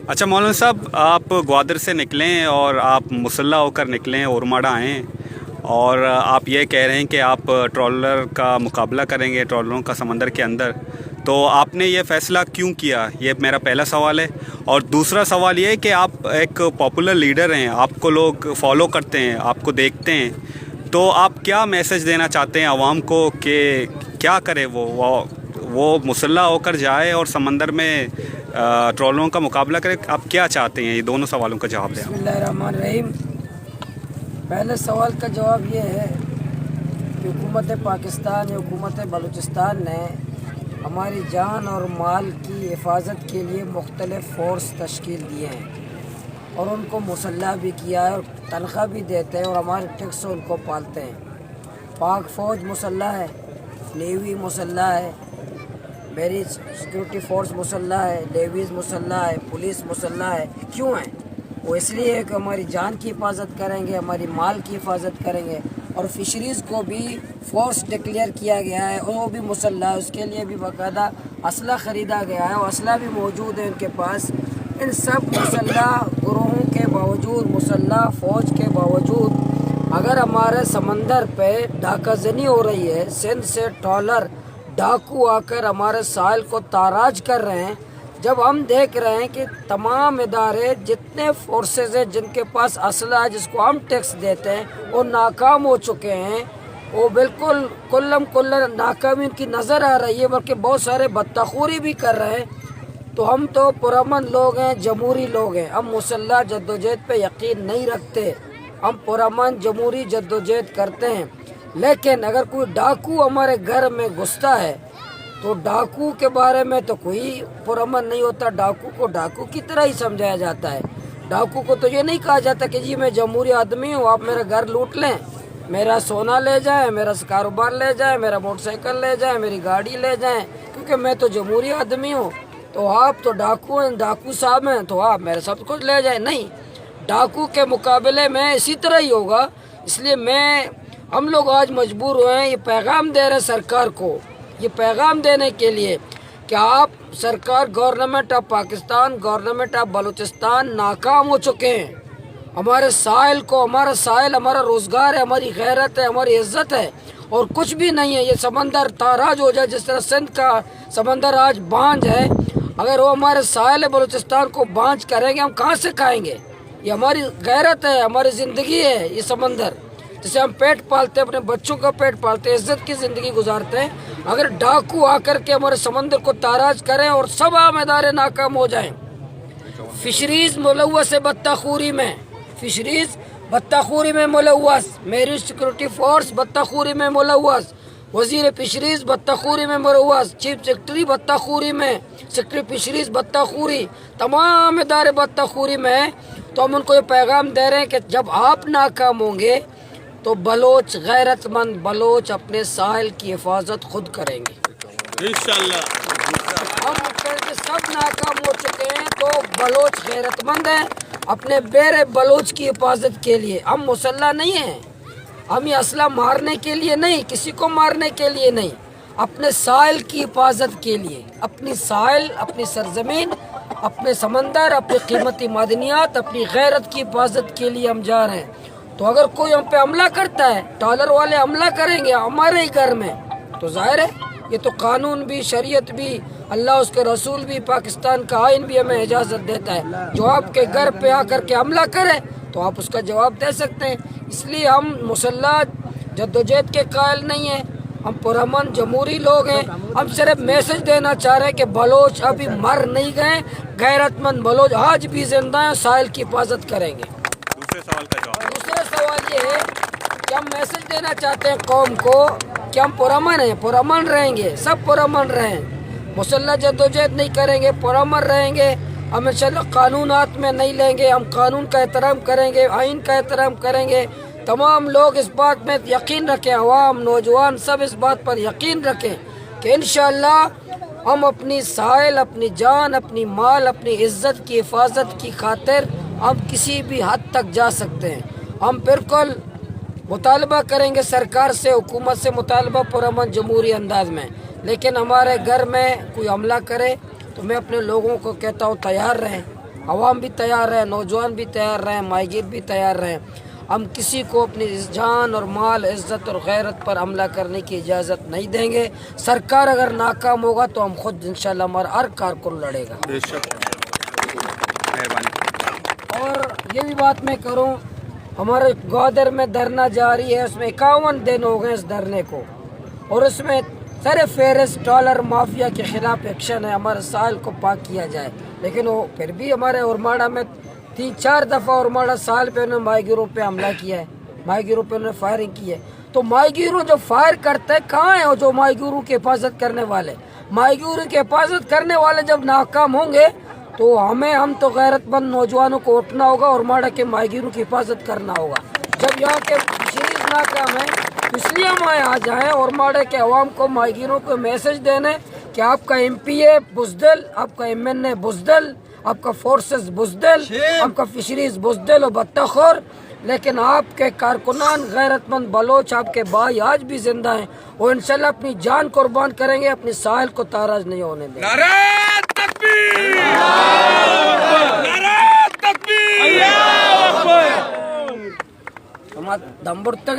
अच्छा मौलाना साहब, आप ग्वादर से निकलें और आप मुसल्ला होकर निकलें, उरमाड़ा आएँ और आप ये कह रहे हैं कि आप ट्रॉलर का मुकाबला करेंगे ट्रॉलरों का समंदर के अंदर, तो आपने ये फ़ैसला क्यों किया? ये मेरा पहला सवाल है। और दूसरा सवाल ये है कि आप एक पॉपुलर लीडर हैं, आपको लोग फॉलो करते हैं, आपको देखते हैं, तो आप क्या मैसेज देना चाहते हैं आवाम को कि क्या करे वो मुसल्ला होकर जाए और समंदर में ट्रॉलरों का मुकाबला करे? आप क्या चाहते हैं? ये दोनों सवालों का जवाब दें। बिस्मिल्लाहिर्रहमानिर्रहीम। पहले सवाल का जवाब ये है कि हुकूमत पाकिस्तान या हुकूमत बलूचिस्तान ने हमारी जान और माल की हिफाजत के लिए मुख्तलिफ़ फ़ोर्स तश्कील दिए हैं और उनको मुसल्ला भी किया है और तनख्वाह भी देते हैं और हमारे टैक्स से उनको पालते हैं। पाक फ़ौज मुसल्ला है, नेवी मुसल्ला है, मेरी सिक्योरिटी फोर्स मुसल्ला है, नेवीज़ मुसल्ला है, पुलिस मुसल्ला है। क्यों है? वो इसलिए है कि हमारी जान की हिफाजत करेंगे, हमारी माल की हिफाजत करेंगे। और फिशरीज़ को भी फोर्स डिक्लेयर किया गया है और वो भी मुसल्ला है, उसके लिए भी बाकायदा असला ख़रीदा गया है और असला भी मौजूद है उनके पास। इन सब मुसल्ला गुरोहों के बावजूद, मुसल्ला फ़ौज के बावजूद, अगर हमारे समंदर पे डाका जनी हो रही है, सिंध से ट्रॉलर डाकू आकर हमारे साहिल को ताराज कर रहे हैं, जब हम देख रहे हैं कि तमाम इदारे जितने फोर्सेस हैं जिनके पास असला है, जिसको हम टैक्स देते हैं, वो नाकाम हो चुके हैं, वो बिल्कुल कुल्ल नाकामी उनकी नज़र आ रही है, बल्कि बहुत सारे बदतखूरी भी कर रहे हैं। तो हम तो पुरअमन लोग हैं, जमहूरी लोग हैं, हम मुसल्ला जद्दोजहद पे यकीन नहीं रखते, हम पुरअमन जमहूरी जद्दोजहद करते हैं। लेकिन अगर कोई डाकू हमारे घर में घुसता है तो डाकू के बारे में तो कोई पुरअमन नहीं होता, डाकू को डाकू की तरह ही समझाया जाता है। डाकू को तो ये नहीं कहा जाता कि जी मैं जमहूरी आदमी हूँ, आप मेरा घर लूट लें, मेरा सोना ले जाएं, मेरा कारोबार ले जाएं, मेरा मोटरसाइकिल ले जाएं, मेरी गाड़ी ले जाएं, क्योंकि मैं तो जमहूरी आदमी हूँ, तो आप तो डाकू हैं, डाकू साहब हैं, तो आप मेरा सब कुछ ले जाएं। नहीं, डाकू के मुकाबले में इसी तरह ही होगा। इसलिए हम लोग आज मजबूर हुए हैं, ये पैगाम दे रहे सरकार को, ये पैगाम देने के लिए कि आप सरकार, government of Pakistan, government of Balochistan नाकाम हो चुके हैं। हमारे साहिल को, हमारा साहिल हमारा रोज़गार है, हमारी गैरत है, हमारी इज्जत है, और कुछ भी नहीं है। ये समंदर ताराज हो जाए, जिस तरह सिंध का समंदर आज बांझ है, अगर वो हमारे साहिल बलूचिस्तान को बांझ करेंगे, हम कहाँ से खाएंगे? ये हमारी गैरत है, हमारी ज़िंदगी है। ये समंदर जिसे हम पेट पालते हैं, अपने बच्चों का पेट पालते हैं, इज्जत की ज़िंदगी गुजारते हैं, अगर डाकू आकर के हमारे समंदर को ताराज करें और सब आम इदारे नाकाम हो जाएं। फिशरीज़ मुलव्वस है बत्ताखोरी में, फिशरीज़ बत्ताखोरी में मुलव्वस, मेरी सिक्योरिटी फोर्स बत्ताखोरी में मुलव्वस, वज़ीर फिशरीज़ बत्ताखोरी में मुलव्वस, चीफ सेक्रेटरी बत्ताखोरी में, सेक्रेटरी फिशरीज़ बत्ताखोरी, तमाम इदारे बत्ताखोरी में हैं। तो हम उनको ये पैगाम दे रहे हैं कि जब आप नाकाम होंगे तो बलोच, गैरतमंद बलोच अपने साहिल की हिफाजत खुद करेंगे इंशाअल्लाह। हम करके सब नाकाम हो चुके हैं, तो बलोच गैरतमंद हैं अपने बेरे बलोच की हिफाजत के लिए। हम मुसल्ला नहीं हैं, हम ये असला मारने के लिए नहीं, किसी को मारने के लिए नहीं, अपने साहिल की हिफाजत के लिए, अपनी साहिल, अपनी सरजमीन, अपने समंदर, अपनी कीमती मादनियात, अपनी गैरत की हिफाजत के लिए हम जा रहे हैं। तो अगर कोई हम पे हमला करता है, डॉलर वाले हमला करेंगे हमारे ही घर में, तो जाहिर है ये तो कानून भी, शरीयत भी, अल्लाह उसके रसूल भी, पाकिस्तान का आइन भी हमें इजाज़त देता है। जो आपके घर पे आकर के हमला करे तो आप उसका जवाब दे सकते हैं। इसलिए हम मुसल्ला जद्दोजहद के कायल नहीं हैं, हम पुरअमन जमहूरी लोग हैं। हम सिर्फ मैसेज देना चाह रहे हैं कि बलोच अभी मर नहीं गए, गैरतमंद बलोच आज भी जिंदा हैं, साहिल की हिफाजत करेंगे। दूसरा सवाल ये है कि हम मैसेज देना चाहते हैं कौम को कि हम पुरअमन हैं, पुरअमन रहेंगे, सब पुरअमन रहें, मुसल्ला जद्दोजहद नहीं करेंगे, पुरअमन रहेंगे, हम इंशाअल्लाह कानूनात में नहीं लेंगे, हम कानून का एहतराम करेंगे, आइन का एहतराम करेंगे। तमाम लोग इस बात में यकीन रखें, अवाम, नौजवान सब इस बात पर यकीन रखें कि इंशाअल्लाह हम अपनी साहिल, अपनी जान, अपनी माल, अपनी इज्जत की हिफाजत की खातिर हम किसी भी हद तक जा सकते हैं। हम बिल्कुल मुतालबा करेंगे सरकार से, हुकूमत से मुतालबा पुरअमन जमहूरी अंदाज में, लेकिन हमारे घर में कोई हमला करे तो मैं अपने लोगों को कहता हूँ तैयार रहें, عوام بھی تیار ہے, نوجوان بھی تیار رہیں, ماہی گیر بھی تیار رہیں. ہم کسی کو اپنی جان اور مال, عزت اور غیرت پر حملہ کرنے کی اجازت نہیں دیں گے. سرکار اگر ناکام ہوگا تو ہم خود انشاءاللہ ہمارا ہر کارکن لڑے گا. بے شک, مہربانی. اور یہ بھی بات میں کروں, ہمارے گوادر میں دھرنا جاری ہے, اس میں 51 دن ہو گئے اس دھرنے کو, اور اس میں سر فہرست ڈالر مافیا کے خلاف ایکشن ہے, ہمارے ساحل کو پاک کیا جائے. لیکن وہ پھر بھی ہمارے اورماڑا میں 3-4 دفعہ اورماڑا ساحل پہ انہوں نے ماہی گیروں پہ حملہ کیا ہے, ماہی گیروں پہ انہوں نے فائرنگ کی ہے. تو ماہی گیروں جو فائر کرتے ہیں کہاں ہیں وہ جو ماہی گیروں کی حفاظت کرنے والے؟ ماہی گیروں کی حفاظت کرنے والے جب ناکام ہوں گے تو ہم تو غیرت مند نوجوانوں کو اٹھنا ہوگا اور ماڑا کے ماہی گیروں کی حفاظت کرنا ہوگا. جب یہاں کے فشریز ناکام ہیں تو اس لیے ہم آ جائیں اور ماڑے کے عوام کو, ماہی گیروں کو میسج دینے کہ آپ کا MP بزدل, آپ کا MNA بزدل, آپ کا فورسز بزدل, آپ کا فشریز بزدل و بطخور, لیکن آپ کے کارکنان غیرت مند بلوچ, آپ کے بھائی آج بھی زندہ ہیں, وہ انشاءاللہ اپنی جان قربان کریں گے, اپنی ساحل کو تاراج نہیں ہونے دیں گے. نعرہ تکبیر! نعرہ تکبیر! ہمارا دم بڑھتا